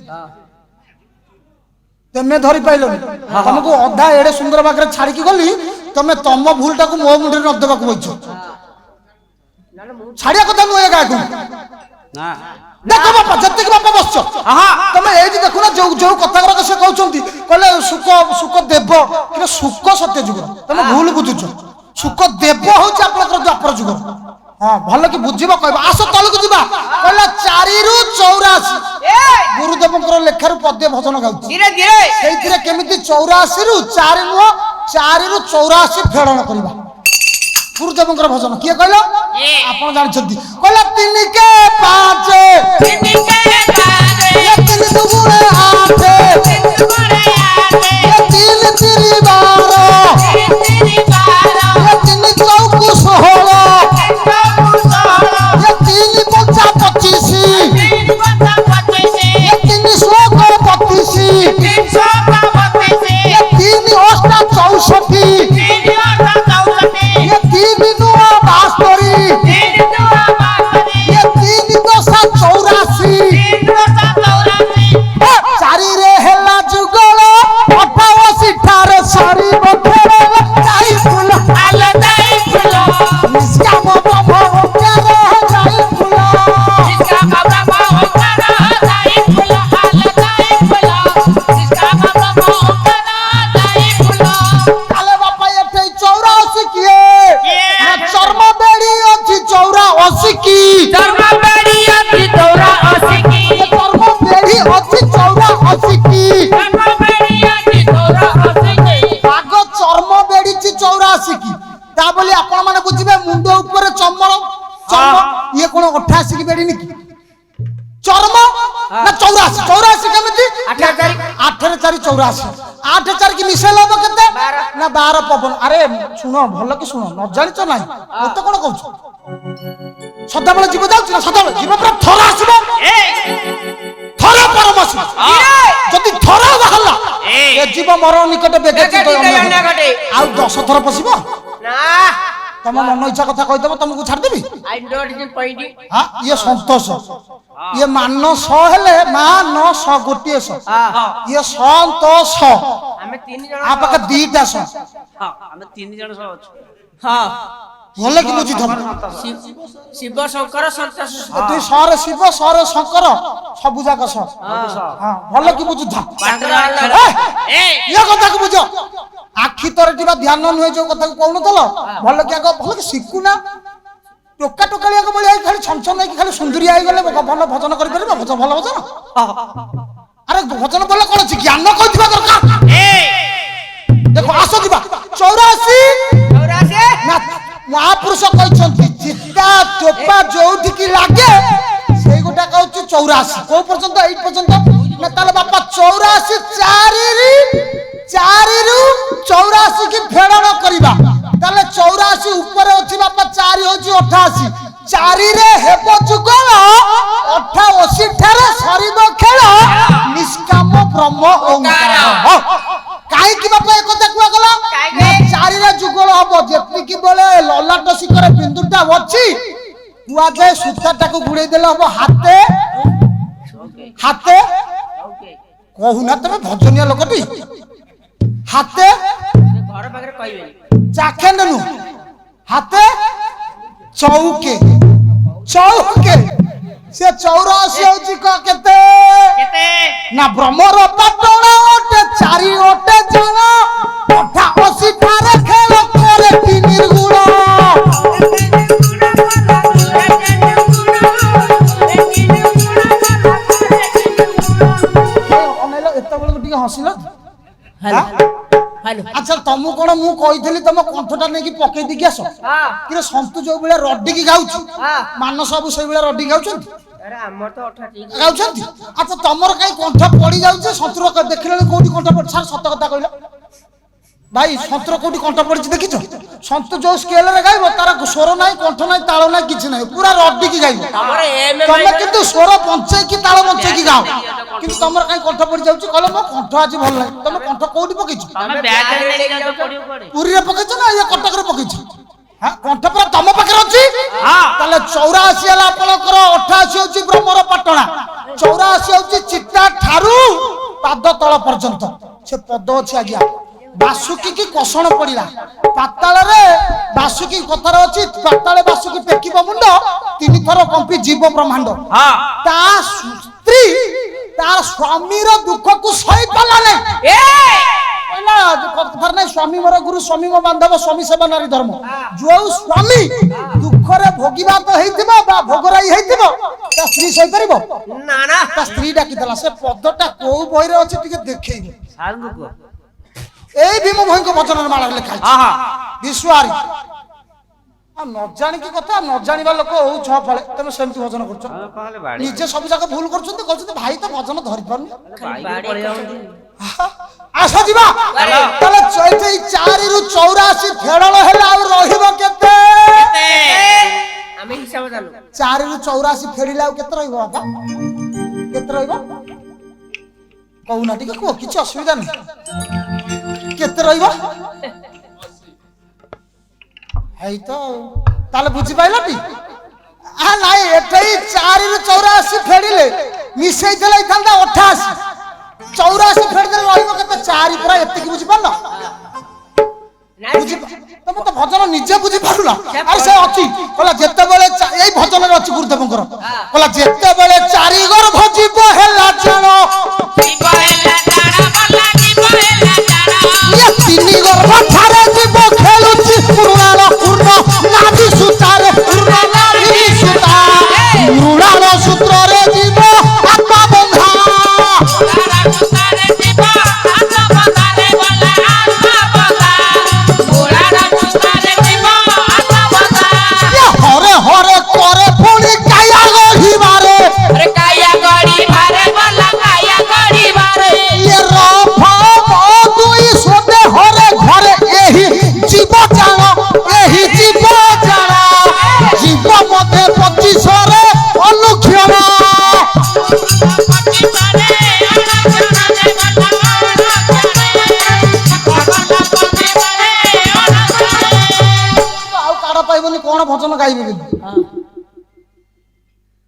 तेमे धरि पाइलोनी तुमको अधा एडे सुंदर बागरे छाड़ी की गली तमे तम भूलटा को मो मुंडे न देबा को बइछो छाड़िया कथा नुए गायक ना देखो बापा जत्ते के बापा बसछ तमे एजी देखु ना जो जो कथा करक से कहउचंती कहले सुख देव कि सुख सत्य जुग तमे भूल बुझुछ सुख देव होछ आपनकर द्वापर जुग हां भलो कि बुझिबो कहबो आसो तलक जिबा कहले 4 रु 84 गुरुदेवकर लेखारु पद्य भजन गाउछ धीरे धीरे सेइतिरे केमिति 84 रु 4 नु 4 रु 84 फेड़न करबा गुरुदेवकर भजन किए कहलो आपण जानि छथि कहला 3 के 5 3 के 5 ये 3 दुगुणे 8 3 दुगुणे 8 ये 3 3 12 3 3 12 ये 3 चौकु 16 ये 3 पंचा 25 3 पंचा 25 ये 3 16 32 332 ये 3 8 64 3 8 64 ये 3 नुआ 72 3 नुआ 72 ये 3 10 84 3 10 84 चारि रे हेला जुगल 88 ठारे सरी बथरे जाई फूल आल जाई फूल निष्का बाबा ओकर जाई फूल निष्का बाबा ओकर जाई फूल आल जाई फूल निष्का बाबा ओकर जाई फूल आले बापा एते 84 किए ना चर्म बेड़ी अछि 84 की चर्म बेड़ी अछि 84 की चर्म बेड़ी अछि 84 की चर्म बेड़ी अछि 84 की आगो चर्म बेड़ी छि 84 की ता बोली आपण माने बुझिबे मुंडो ऊपर चर्म ये कोन 88 की बेड़ी निकी चर्म ना 84 केमिति 8 4 84 8 4 की मिसेल होबो केते ना 12 पवन अरे सुनो भलो कि सुनो न जानिच नाही एते कोन कहू सदा बेले जीव जाउछ ना सदा बेले जीव पर थरा आसीबो थरा परम ପଶୁ ଯଦି ଥର ବାହାରିଲା ଏ ଜୀବ ମରଣ ନିକଟ ବେଗ ଆଉ 10 ଥର ପଶିବ ନା ତମ ମନ ଇଚ୍ଛା କଥା କହିଦବ ତମକୁ ଛାଡିଦେବି ଆଇ ଡୋଣ୍ଟ ନି ପଏଣ୍ଟ ହଁ ଇଏ ସନ୍ତୋଷ ଇଏ ମାନସ ହେଲେ ମାନସ ଗୋଟିଏ ସ ଇଏ ସନ୍ତୋଷ ଆମେ ତିନି ଜଣ ଆ ପାଖେ ଦିଟା ସ ହଁ ଆମେ ତିନି ଜଣ ସହ ଅଛୁ ହଁ ଭଲ କି ବୁଝିଥବ ଶିବ ଶଙ୍କର ସନ୍ତୋଷ ତୁଇ ସରେ ଶିବ ସରେ ଶଙ୍କର ସବୁ ଯାକ ସ ହଁ ଭଲ କି ବୁଝୁଥା ଇଏ କଥାକୁ ବୁଝ ଆଖି ତୋର ଯିବା ଧ୍ୟାନ ନୁହେଁ ଯୋଉ କଥାକୁ କହୁନଥିଲ ଭଲ କି ଆଗ ଭଲ କି ଶିଖୁନା ଟୋକା ଟୋକାଳିଆକୁ ଭଳିଆ ଖାଲି ଛନଛନ ହେଇକି ଖାଲି ସୁନ୍ଦରିଆ ହେଇଗଲେ ଭଲ ଭଜନ କରିପାରିବ ଭଲ ଭଜନ ଆରେ ଭଜନ ବୋଲେ କଣ ଅଛି ଜ୍ଞାନ କହିଥିବା ଦରକାର ଦେଖ ଆସ ଯିବା 84 ନା ମହାପୁରୁଷ କହିଛନ୍ତି ଚିତା ଚୋପା ଯୋଉଠିକି ଲାଗେ ସେଇ ଗୋଟା କହୁଛି 84 କୋଉ ପର୍ଯ୍ୟନ୍ତ 8 ପର୍ଯ୍ୟନ୍ତ ନା ତାହେଲେ ବାପା 84 4 ରୁ 84 କି ଫେଡନ କରିବା ତାହେଲେ 84 ଉପରେ ଅଛି ବାପା 4 ହଉଛି 88 4 ରେ ହେବ ଯୁଗଳ 88 ଠାରେ ସରିବ ଖେଳ ନିଷ୍କାମ ବ୍ରହ୍ମ ଓଙ୍କାର କାହିଁକି ବାପା ଏ କଥା କୁହାଗଲା 4 ରେ ଯୁଗଳ ହବ ଯେତିକି ବେଳେ ଲଲାଟ ଶିଖରେ ବିନ୍ଦୁଟା ଅଛି କୁହାଯାଏ ସୂତାଟାକୁ ଗୁଡେଇ ଦେଲେ ହବ ହାତେ କହୁନା ତମେ ଭଜନିଆ ଲୋକଟି ହାତେ ଘର ପାଖରେ କହିବେନି ଚାଖେଣ୍ଡ ନୁ ହାତେ ଚୌକେ ସେ 84 ହଉଛି କେତେ ନା ବ୍ରହ୍ମର ପାଟଣା ଓଟେ 4 ଓଟେ ଜଣ 88 ଠାରେ ଖେଳ করে কি নির্গুণ এতবেଳକୁ ଟିକେ ହସିଲ আচ্ছা তমু কোন মু কইଥିଲି তম কণ্ঠটা নেকি পকেই দিকি আস কিরে সন্তু जो বেলা রড্ডিকি গাউଛୁ মান ସବୁ সেই বেলা রড্ডি গাউଛନ୍ତି আরে আমার তো 88 গাউଛନ୍ତି আচ্ছা তমর কাই কণ্ঠ পড়ি যাଉଛି সন্তুর দেখিলে কোটি কণ্ঠ পড়ি স্যার সত্য কথা কইলা ভাই সন্তুর কোটি কণ্ঠ পড়িছি দেখিছ সন্তু जो স্কেল রে গাইব তার স্বর নাই কণ্ঠ নাই তাল নাই কিছু নাই পুরা রড্ডিকি গাইব আমার এম তুমি কিন্তু স্বর পঞ্চাই কি তাল পঞ্চাই কি গাও কিন্তু তোমার কাই কণ্ঠ পড়ি যাଉଛି কলে মো কণ্ঠ আজি ভাল নাই তুমি কণ্ঠ কোটি পকেইছো আমি ব্যাগ রে নেই যাও পড়িও পড়ে পুরি রে পকেইছো না ইয়া কটক রে পকেইছো হ্যাঁ কণ্ঠ পুরা তম পাখে আছে তাহলে 84 হলা আপনকৰ 88 হচ্ছে ব্রহ্মর পাটଣା 84 হচ্ছে চিত্তা ঠারু পাদ তল পর্যন্ত সে পদ আছে আজ্ঞা বাসুকি কি কষণ পড়িলা পাতাଳରେ বাসুকি কথার আছে পাতালে বাসুকি টেকিব মুন্ড 3 থর কম্পি জীব ব্রহ্মাণ্ড তা স্ত্রী তার স্বামীর দুঃখକୁ সই পালা নাই কইলা কথার নাই স্বামী মোর গুরু স্বামী মো বান্ধব স্বামী সেবা নারী ধর্ম जो স্বামী দুঃখরে ভোগিবা তো হেইতিবা বা ভোগরাই হেইতিবা তা স্ত্রী সই পারিব না না তা স্ত্রী ডাকি দেলা সে পদটা কোউ বইরে আছে টিকে দেখেইব সারঙ্গু কো এই ভীম ভয়ঙ্কর বচনের মালা লেখা আছে বিশ্বহারি আর ন জানি কি কথা ন জানিবা লোক হউ ছ ফলে তুমি সেমতি ভজন করছ কহলে বাড়ি নিজে সব জায়গা ভুল করছন্তি কইছন্তি ভাই তো ভজন ধরি পারনি বাড়ি পড়ে যাউন্তি আসা ଯିବା তাহলে চৈতই 4 ରୁ 84 ফেড়ল হেলা আর রহিব কেতে আমি হিসাব জানো 4 ରୁ 84 ফেড়িলা আর কেতে রহিব বাবা কেতে রহিব কউনা টিকে কো কিছু অসুবিধা নাই কেতে রহিব এই তো তাহলে বুঝি পাইলাটি আ নাই এটাই 4 ରୁ 84 ফেড়িলে মিশাই দেলাই থান্দা 88 84 ফেড় দেলে রহিব কেতে 4 পুরা এত কি বুঝি পারলা বুঝি তুমি তো ভজন নিজে বুঝি পারলা আরে সে অছি কলা যেতে বেলে এই ভজনের অছি গুরুদেবঙ্কর কলা যেতে বেলে 4 গর্ভ জীব হেলা জানো জীব হেলা জানা বলা জীব হেলা জানা ইয়া 3 গর্ভ ঠারে জীব খেলুছি পুরাণ পূর্ণ নাভি সুতারে পূর্ণ নাভি সুতা পুরাণ সূত্রে জীব আত্মা বন্ধা হরে হরে করে পুনি কায়া গড়িবারে আরে কায়া গড়ি পাইবনি কোন ভজন গাইবে বলি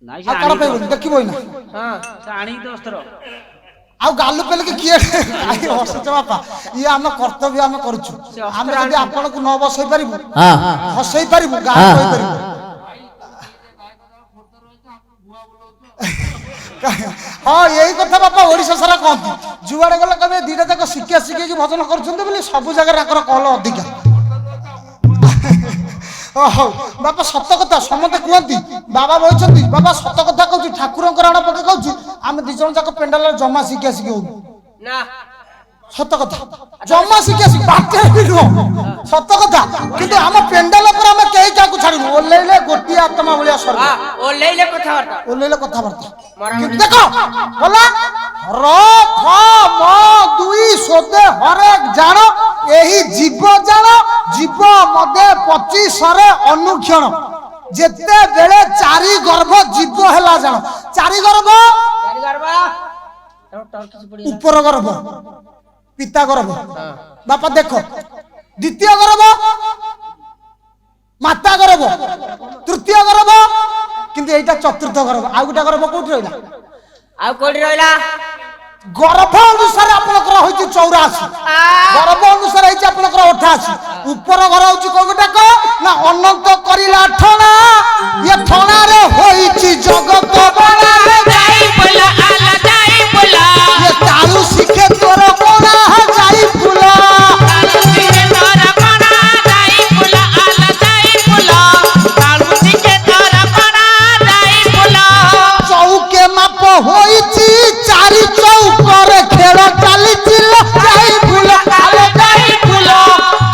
ନାଇଁ ଆଉ କାହାର ପାଇବନି ଦେଖିବ ନା ହଁ ସେ ଆଣିକି ତ ଅସ୍ତ୍ର ଆଉ ଗାଲୁ ପେଲେ କି କିଏ କାହିଁ ହସୁଛ ବାପା ଇଏ ଆମ କର୍ତ୍ତବ୍ୟ ଆମେ କରୁଛୁ ଆମେ ଯଦି ଆପଣଙ୍କୁ ନ ବସେଇ ପାରିବୁ ହସେଇ ପାରିବୁ ଗାଁ କହିପାରିବୁ ହଁ ଏଇ କଥା ବାପା ଓଡିଶା ସାରା କହନ୍ତି ଯୁଆଡେ ଗଲେ କହିବେ ଦିଟା ଯାକ ଶିକ୍ଷା ଶିଖେଇକି ଭଜନ କରୁଛନ୍ତି ବୋଲି ସବୁ ଜାଗାରେ ତାଙ୍କର କଲ ଅଧିକା ହଉ ବାପା ସତ କଥା ସମସ୍ତେ କୁହନ୍ତି ବାବା ବଇଛନ୍ତି ବାବା ସତ କଥା କହୁଛି ଠାକୁରଙ୍କର ଆଣ ପକେଇ କହୁଛି ଆମେ ଦି ଜଣ ଯାକ ପେଣ୍ଡାଲରେ ଜମା ଶିକ୍ଷା ଶିଖି ହଉନି ନା ସତ କଥା ଜମା ଶିକ୍ଷା ଶିଖି ବାତ୍ୟା ବି ନୁହଁ ସତ କଥା କିନ୍ତୁ ଆମ ପେଣ୍ଡାଲ ଉପରେ ଆମେ କେହି କାହାକୁ ଛାଡୁନୁ ଓହ୍ଲେଇଲେ ଗୋଟିଏ ଆତ୍ମା ଭଳିଆ ସ୍ୱର୍ଗ ଓହ୍ଲେଇଲେ କଥାବାର୍ତ୍ତା ଓହ୍ଲେଇଲେ କଥାବାର୍ତ୍ତା କିନ୍ତୁ ଦେଖ ଗଲା ର ଫ ମ ଦୁଇ ସୋଦେ ହରେକ ଜାଣ ଏହି ଜୀବ ଜାଣ ଜୀବ ମଦେ 25 ରେ ଅନୁକ୍ଷଣ ଯେତେବେଳେ ଚାରି ଗର୍ଭ ଜୀବ ହେଲା ଜାଣ ଚାରି ଗର୍ଭ ଉପର ଗର୍ଭ ପିତା ଗର୍ଭ ବାପା ଦେଖ ଦ୍ୱିତୀୟ ଗର୍ଭ ମାତା ଗର୍ଭ ତୃତୀୟ ଗର୍ଭ କିନ୍ତୁ ଏଇଟା ଚତୁର୍ଥ ଗର୍ଭ ଆଉ ଗୋଟେ ଗର୍ଭ କୋଉଠି ରହିଲା ଆଉ କୋଉଠି ରହିଲା ଗର୍ଭ ଅନୁସାରେ ଆପଣଙ୍କର ହଉଛି 84 ଗର୍ଭ ଅନୁସାରେ ହେଇଛି ଆପଣଙ୍କର 88 ଉପର ଘର ହଉଛି କୋଉ ଗୋଟାକ ନା ଅନନ୍ତ କରିଲା ଠଣା ଇଏ ଠଣାରେ ହୋଇଛି ଜଗତ ବଣା ଯାଇ ବୋଲା ଆଲା ଯାଇ ବୋଲା ଇଏ ତାଳୁ ଶିଖେ ତୋର ବଣା ଯାଇ ଫୁଲ ତାଳୁ ଶିଖେ ତୋର ବଣା ଯାଇ ବୋଲା ଆଲା ଯାଇ ବୋଲା ତାଳୁ ଶିଖେ ତୋର ବଣା ଯାଇ ବୋଲା ଚୌକେ ମାପ ହୋଇଛି ଚାରି ଚୌକରେ ଖେଳ ଚାଲିଛି ଯାଇ ଫୁଲ ଆଲୋ ଯାଇ ଫୁଲ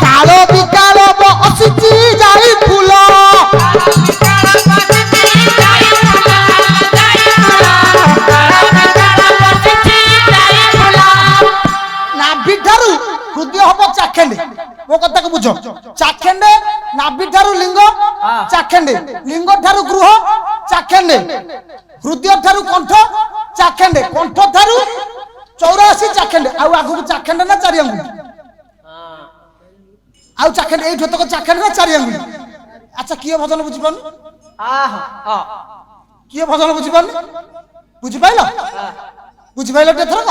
କାଳ ବିକାଳ ବସିଛି ଯାଇ ଫୁଲ ନାଭି ଠାରୁ ହୃଦୟ ହବ ଚାଖେଣ୍ଡେ ମୋ କଥାକୁ ବୁଝ ଚାଖେଣ୍ଡେ ନାଭି ଠାରୁ ଲିଙ୍ଗ ଚାଖେଣ୍ଡେ ଲିଙ୍ଗ ଠାରୁ ଗୃହ ଚାଖେଣ୍ଡେ ହୃଦୟ ଠାରୁ କଣ୍ଠ ଚାଖେଣ୍ଡେ କଣ୍ଠ ଠାରୁ 84 ଚାଖେଣ୍ଡେ ଆଉ ଆଗକୁ ଚାଖେଣ୍ଡେ ନା ଚାରି ଆଙ୍ଗୁଳି ଆଉ ଚାଖେଣ୍ଡେ ଏଇଠୁ ତକ ଚାଖେଣ୍ଡେ ନା ଚାରି ଆଙ୍ଗୁଳି ଆଚ୍ଛା କିଏ ଭଜନ ବୁଝିପାରୁନି କିଏ ଭଜନ ବୁଝିପାରୁନି ବୁଝିପାଇଲ ବୁଝିପାଇଲ ଏଥରକ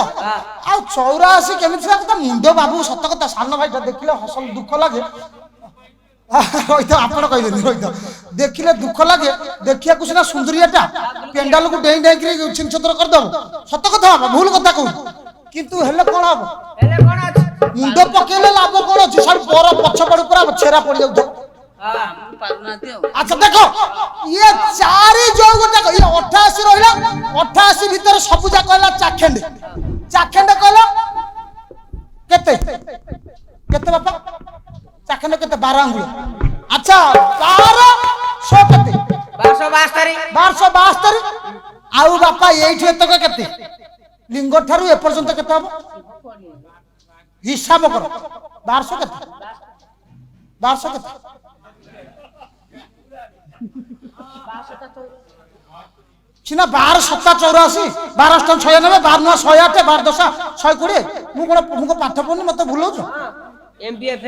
ଆଉ 84 କେମିତି ଥିଲା କଥା ମୁଣ୍ଡ ବାବୁ ସତ କଥା ସାନ ଭାଇଟା ଦେଖିଲେ ହସଲ ଦୁଃଖ ଲାଗେ ରହିଥ ଆପଣ କହିବେନି ରହିଥ ଦେଖିଲେ ଦୁଃଖ ଲାଗେ ଦେଖିବାକୁ ସିନା ସୁନ୍ଦରିଆଟା ପେଣ୍ଡାଲକୁ ଡେଇଁ ଡେଇଁକିରି ଛିନଛତ୍ର କରିଦବ ସତ କଥା ହବ ଭୁଲ କଥା କହୁଛି କିନ୍ତୁ ହେଲେ କଣ ହବ ମୁଣ୍ଡ ପକେଇଲେ ଲାଭ କଣ ଅଛି ସବୁ ପର ପଛ ପଡୁ ପୁରା ଛେରା ପଡି ଯାଉଥିବ আচ্ছা দেখো ইয়ে চারি যোগ গোটা ইয়ে 88 রহিলা 88 ভিতরে সবু যা কইলা চাখেন্ডে কইলা কেতে কেতে বাপা চাখেন্ডে কেতে 12 আঙ্গুল আচ্ছা 1200 কেতে 1272 আউ বাপা এইঠু এতক কেতে লিঙ্গ ঠারু এ পর্যন্ত কেতে হবো হিসাব করো 1200 কেতে 1200 কেতে সিনা 12 7 84 12 ଟଙ୍କା 96 12 9 108 12 10 120 ମୁଁ କୋ ପାଠ ପଢୁନି ମତେ ଭୁଲଉଛ ଏମପିଏଫ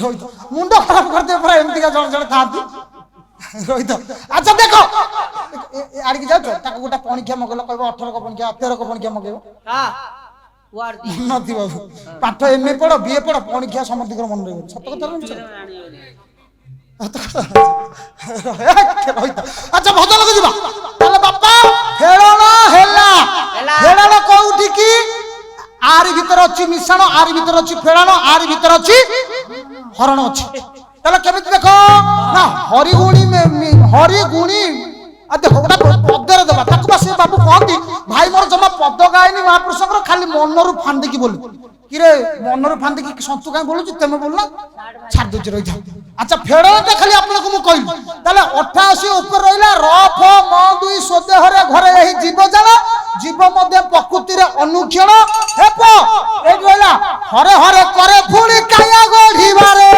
ରୋହିତ ମୁଣ୍ଡ ଖରାପ କରିଦେ ପୁରା ଏମିତି କା ଜଣ ଜଣ ଥାନ୍ତି ରୋହିତ ଆଚ୍ଛା ଦେଖ ଆଡିକି ଯାଉଛ ତାକୁ ଗୋଟେ ପଣିଖିଆ ମଗେଇଲ କହିବ 18 କ ପଣିଖିଆ 13 କ ପଣିଖିଆ ମଗେଇବ ନଥିବ ପାଠ ଏମଏ ପଢ ବିଏ ପଢ ପଣିଖିଆ ସମସ୍ତଙ୍କର ମନେ ରହିବ ସତ କଥା ନୁହେଁ আচ্ছা ভজনକୁ ଯିବା তাহলে বাপা খেলণ হেলা খেলণ কোউঠি কি আরি ভিতরে ଅଛି মিশ্রণ আরি ভিতরে ଅଛି ফেলণ আরি ভিতরে ଅଛି হরণ ଅଛି তাহলে কেমিতি দেখো না হরিগুণী দেখো ওটা পদরে দেবা তাকে বা সে বাবু কহନ୍ତି ভাই মোর জমা পদ গায়নি মহাপুরুষଙ୍କର খালি মনରୁ ফান্দিকি বলি কিরে মনରୁ ফান্দিকি সন্তু কাই বলুছি তেমে বল না ছাড় দউছি রই যাও আচ্ছা ফেড়টা খালি আপনাকে মু কইলি তাহলে 88 উপর রইলা র ফ ম দুই সোদেহরে ঘরে এই জীব জানা জীব মধ্যে প্রকৃতিরে অনুক্ষণ হেপ এই রইলা হরে হরে করে ফুলি কায়া গড়িবারে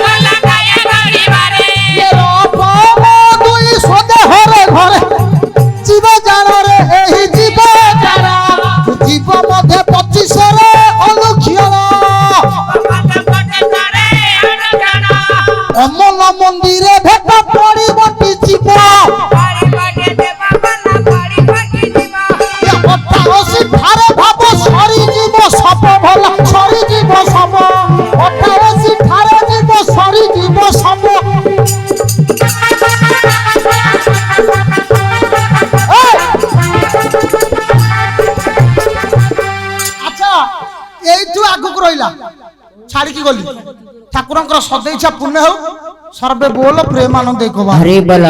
বলা কায়া গড়িবারে র ফ ম দুই সোদেহরে ঘরে জীব জানা রে এই জীব জানা জীব মধ্যে 25 রে অনুক্ষণ অমল মন্দিরে ভেট পড়িবটি জীব অঠাশি ঠারে ভাব সরি জীব সপ ভলা সরি জীব সপ 88 ঠারে জীব সরি জীব সপ আচ্ছা এইটু আগুক রইলা ছাড়িকি গলি ঠাকুরଙ୍କର ସଦେଇଛା ପୁଣ୍ୟ ହେଉ ସର୍ବେ ବୋଲ ପ୍ରେମାନନ୍ଦ ଏକ ହରି ବୋଲ